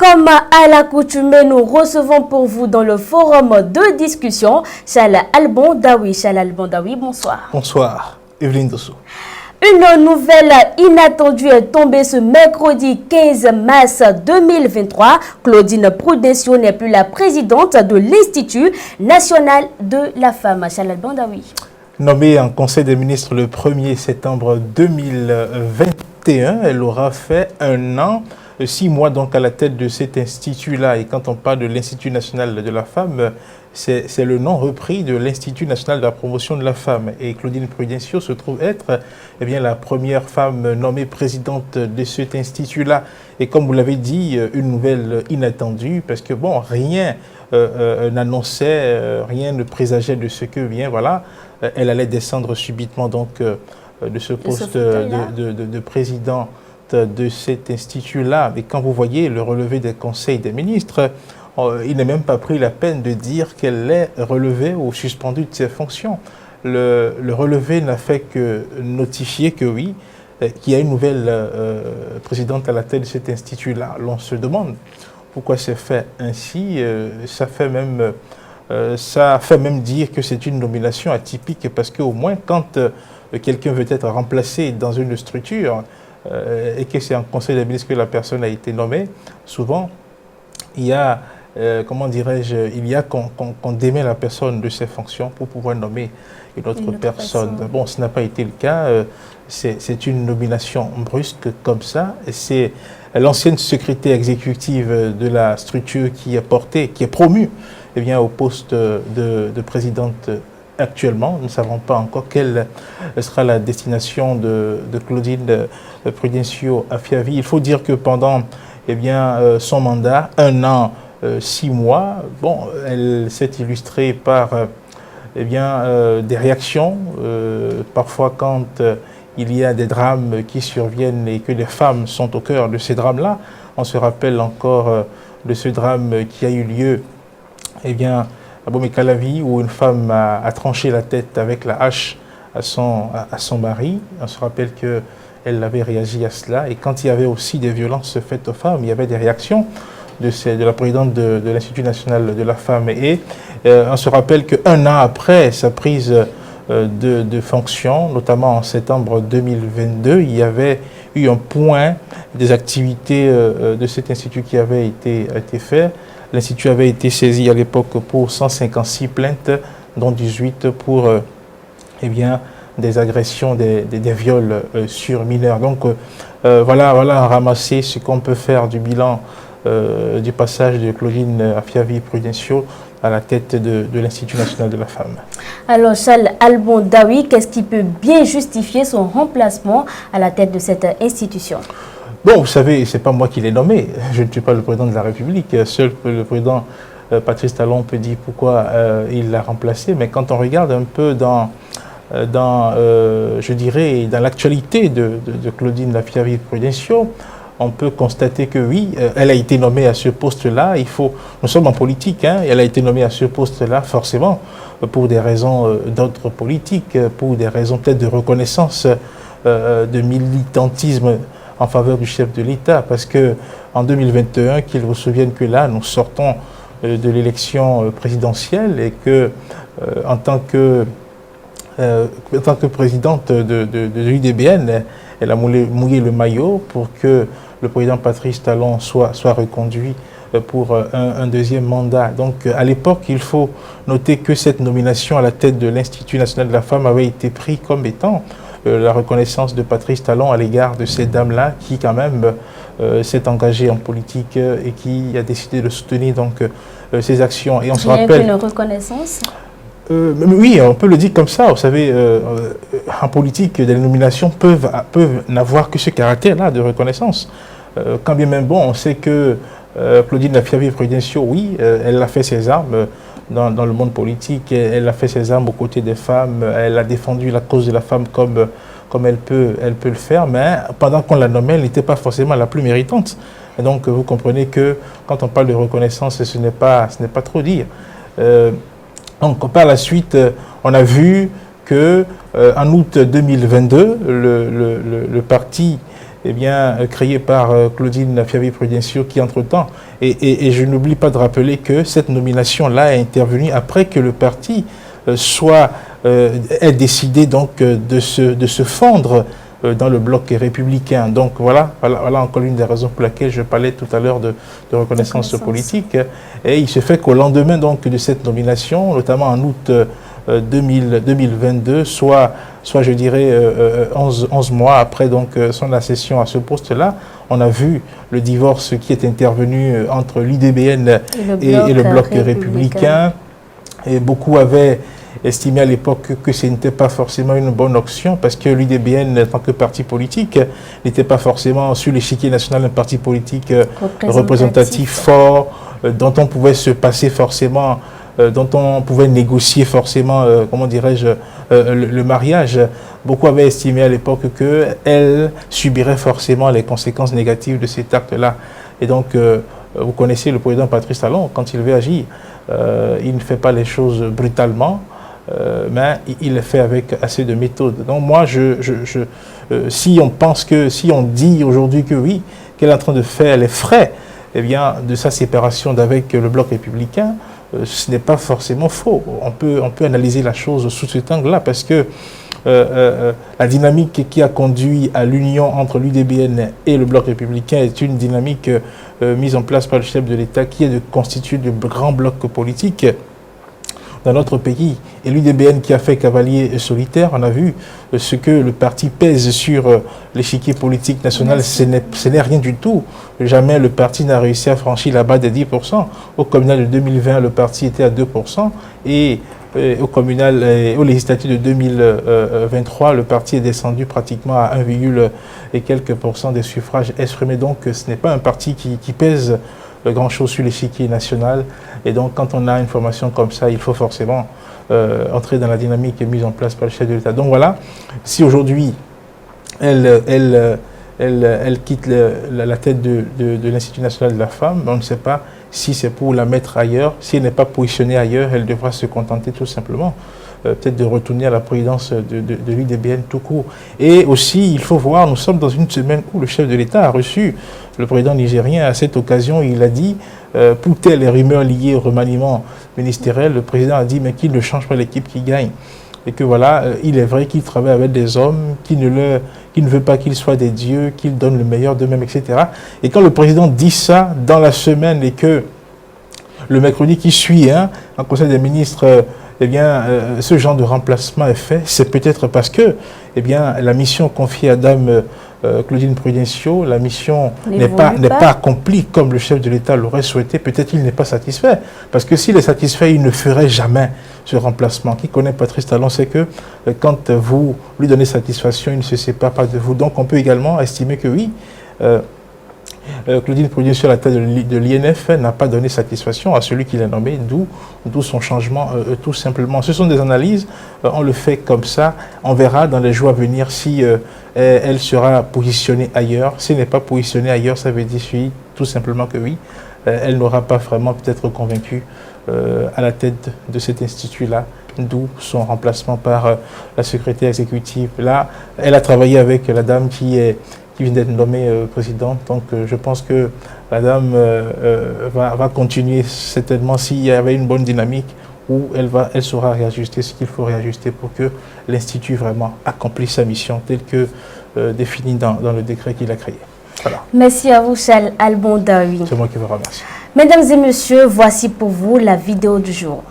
Comme à l'accoutumée, nous recevons pour vous dans le forum de discussion Charles Albon-Daoui. Charles Albon-Daoui, bonsoir. Bonsoir, Evelyne Dosso. Une nouvelle inattendue est tombée ce mercredi 15 mars 2023. Claudine Prudencio n'est plus la présidente de l'Institut national de la femme. Charles Albon-Daoui. Nommée en Conseil des ministres le 1er septembre 2021, elle aura fait 1 an, 6 mois donc à la tête de cet institut-là. Et quand on parle de l'Institut national de la femme, c'est le nom repris de l'Institut national de la promotion de la femme. Et Claudine Prudencio se trouve être la première femme nommée présidente de cet institut-là. Et comme vous l'avez dit, une nouvelle inattendue, parce que bon, rien n'annonçait, rien ne présageait de ce que vient, voilà. Elle allait descendre subitement donc de ce poste de présidente de cet institut-là. Mais quand vous voyez le relevé des conseils des ministres, il n'a même pas pris la peine de dire qu'elle est relevée ou suspendue de ses fonctions. Le relevé n'a fait que notifier que oui, qu'il y a une nouvelle présidente à la tête de cet institut-là. L'on se demande pourquoi c'est fait ainsi. Ça fait même dire que c'est une nomination atypique, parce qu'au moins quand quelqu'un veut être remplacé dans une structure et que c'est en conseil des ministres que la personne a été nommée, souvent il y a comment dirais-je, il y a qu'on démet la personne de ses fonctions pour pouvoir nommer une autre personne. Bon, ce n'a pas été le cas. C'est une nomination brusque comme ça. C'est l'ancienne secrétaire exécutive de la structure qui est promue au poste de présidente actuellement. Nous ne savons pas encore quelle sera la destination de Claudine Prudencio Afiavi. Il faut dire que pendant son mandat, 1 an, 6 mois, bon, elle s'est illustrée par des réactions, parfois quand il y a des drames qui surviennent et que les femmes sont au cœur de ces drames-là. On se rappelle encore de ce drame qui a eu lieu à Bomé-Calavi, où une femme a tranché la tête avec la hache à son mari. On se rappelle qu'elle avait réagi à cela. Et quand il y avait aussi des violences faites aux femmes, il y avait des réactions de la présidente de l'Institut national de la femme. Et on se rappelle qu'1 an après sa prise de fonction, notamment en septembre 2022, il y avait eu un point des activités de cet institut qui avait été fait. L'Institut avait été saisi à l'époque pour 156 plaintes, dont 18 pour des agressions, des viols sur mineurs. Donc voilà ramasser ce qu'on peut faire du bilan du passage de Claudine Afiavi Prudencio à la tête de l'Institut national de la femme. Alors Charles Albon-Daoui, qu'est-ce qui peut bien justifier son remplacement à la tête de cette institution? Bon, vous savez, ce n'est pas moi qui l'ai nommé. Je ne suis pas le président de la République. Seul le président Patrice Talon peut dire pourquoi il l'a remplacé. Mais quand on regarde un peu dans l'actualité de Claudine Afiavi Prudencio, on peut constater que oui, elle a été nommée à ce poste-là. Nous sommes en politique, hein, elle a été nommée à ce poste-là forcément pour des raisons d'ordre politique, pour des raisons peut-être de reconnaissance, de militantisme en faveur du chef de l'État, parce que en 2021, qu'il vous souvienne que là, nous sortons de l'élection présidentielle et que en tant que présidente de l'UDBN, elle a mouillé le maillot pour que le président Patrice Talon soit reconduit pour un deuxième mandat. Donc à l'époque, il faut noter que cette nomination à la tête de l'Institut national de la femme avait été prise comme étant la reconnaissance de Patrice Talon à l'égard de cette dame-là qui quand même s'est engagée en politique et qui a décidé de soutenir donc ses actions. Et on se rappelle une reconnaissance. Oui, on peut le dire comme ça. Vous savez, en politique, des nominations peuvent n'avoir que ce caractère-là de reconnaissance. Quand bien même bon, on sait que Claudine Afiavi Prudencio, oui, elle a fait ses armes dans le monde politique, elle a fait ses armes aux côtés des femmes, elle a défendu la cause de la femme comme elle peut le faire, mais pendant qu'on la nommait, elle n'était pas forcément la plus méritante. Et donc vous comprenez que quand on parle de reconnaissance, ce n'est pas trop dire. Donc par la suite, on a vu que en août 2022, le parti créé par Claudine Fiavi-Prudencio, qui entre-temps, et je n'oublie pas de rappeler que cette nomination-là est intervenue après que le parti ait décidé donc de se fondre dans le bloc républicain. Donc voilà encore l'une des raisons pour laquelle je parlais tout à l'heure de reconnaissance politique. Et il se fait qu'au lendemain donc de cette nomination, notamment en août 2022, soit je dirais 11 mois après donc son accession à ce poste-là, on a vu le divorce qui est intervenu entre l'UDBN et le bloc républicain. Et beaucoup avaient estimé à l'époque que ce n'était pas forcément une bonne option parce que l'UDBN, en tant que parti politique, n'était pas forcément sur l'échiquier national un parti politique représentatif fort, dont on pouvait se passer forcément, dont on pouvait négocier forcément, comment dirais-je, le mariage. Beaucoup avaient estimé à l'époque qu'elle subirait forcément les conséquences négatives de cet acte-là. Et donc, vous connaissez le président Patrice Talon, quand il veut agir, il ne fait pas les choses brutalement, mais il le fait avec assez de méthode. Donc moi, si on dit aujourd'hui que oui, qu'elle est en train de faire les frais de sa séparation d'avec le bloc républicain, ce n'est pas forcément faux. On peut analyser la chose sous cet angle-là parce que la dynamique qui a conduit à l'union entre l'UDBN et le bloc républicain est une dynamique mise en place par le chef de l'État qui est de constituer de grands blocs politiques dans notre pays. Et l'UDBN qui a fait cavalier solitaire, on a vu ce que le parti pèse sur l'échiquier politique national, ce n'est rien du tout. Jamais le parti n'a réussi à franchir la barre des 10%. Au communal de 2020, le parti était à 2%. Et au communal et aux législatives de 2023, le parti est descendu pratiquement à 1, et quelques % des suffrages exprimés. Donc ce n'est pas un parti qui pèse grand-chose sur l'échiquier national. Et donc quand on a une formation comme ça, il faut forcément entrer dans la dynamique mise en place par le chef de l'État. Donc voilà, si aujourd'hui elle quitte la tête de l'Institut national de la femme, on ne sait pas si c'est pour la mettre ailleurs. Si elle n'est pas positionnée ailleurs, elle devra se contenter tout simplement peut-être de retourner à la présidence de l'UDBN tout court. Et aussi, il faut voir, nous sommes dans une semaine où le chef de l'État a reçu le président nigérien. À cette occasion, il a dit, pour telles les rumeurs liées au remaniement ministériel, le président a dit mais qu'il ne change pas l'équipe qui gagne. Et que voilà, il est vrai qu'il travaille avec des hommes, qu'il ne veut pas qu'ils soient des dieux, qu'ils donnent le meilleur d'eux-mêmes, etc. Et quand le président dit ça dans la semaine et que le mercredi qui suit, en Conseil des ministres, ce genre de remplacement est fait, c'est peut-être parce que la mission confiée à Dame Claudine Prudencio, la mission n'est pas accomplie comme le chef de l'État l'aurait souhaité. Peut-être qu'il n'est pas satisfait. Parce que s'il est satisfait, il ne ferait jamais ce remplacement. Qui connaît Patrice Talon sait que quand vous lui donnez satisfaction, il ne se sépare pas de vous. Donc on peut également estimer que oui, Claudine Prudencio, à la tête de l'INF, n'a pas donné satisfaction à celui qui l'a nommé, d'où son changement, tout simplement. Ce sont des analyses, on le fait comme ça, on verra dans les jours à venir si elle sera positionnée ailleurs. Si elle n'est pas positionnée ailleurs, ça veut dire tout simplement que oui, elle n'aura pas vraiment peut-être convaincu à la tête de cet institut-là, d'où son remplacement par la secrétaire exécutive. Là, elle a travaillé avec la dame qui vient d'être nommée présidente. Donc je pense que la dame va continuer certainement s'il y avait une bonne dynamique où elle saura réajuster ce qu'il faut réajuster pour que l'Institut vraiment accomplisse sa mission telle que définie dans le décret qu'il a créé. Voilà. Merci à vous, Charles Albon Darwin. C'est moi qui vous remercie. Mesdames et messieurs, voici pour vous la vidéo du jour.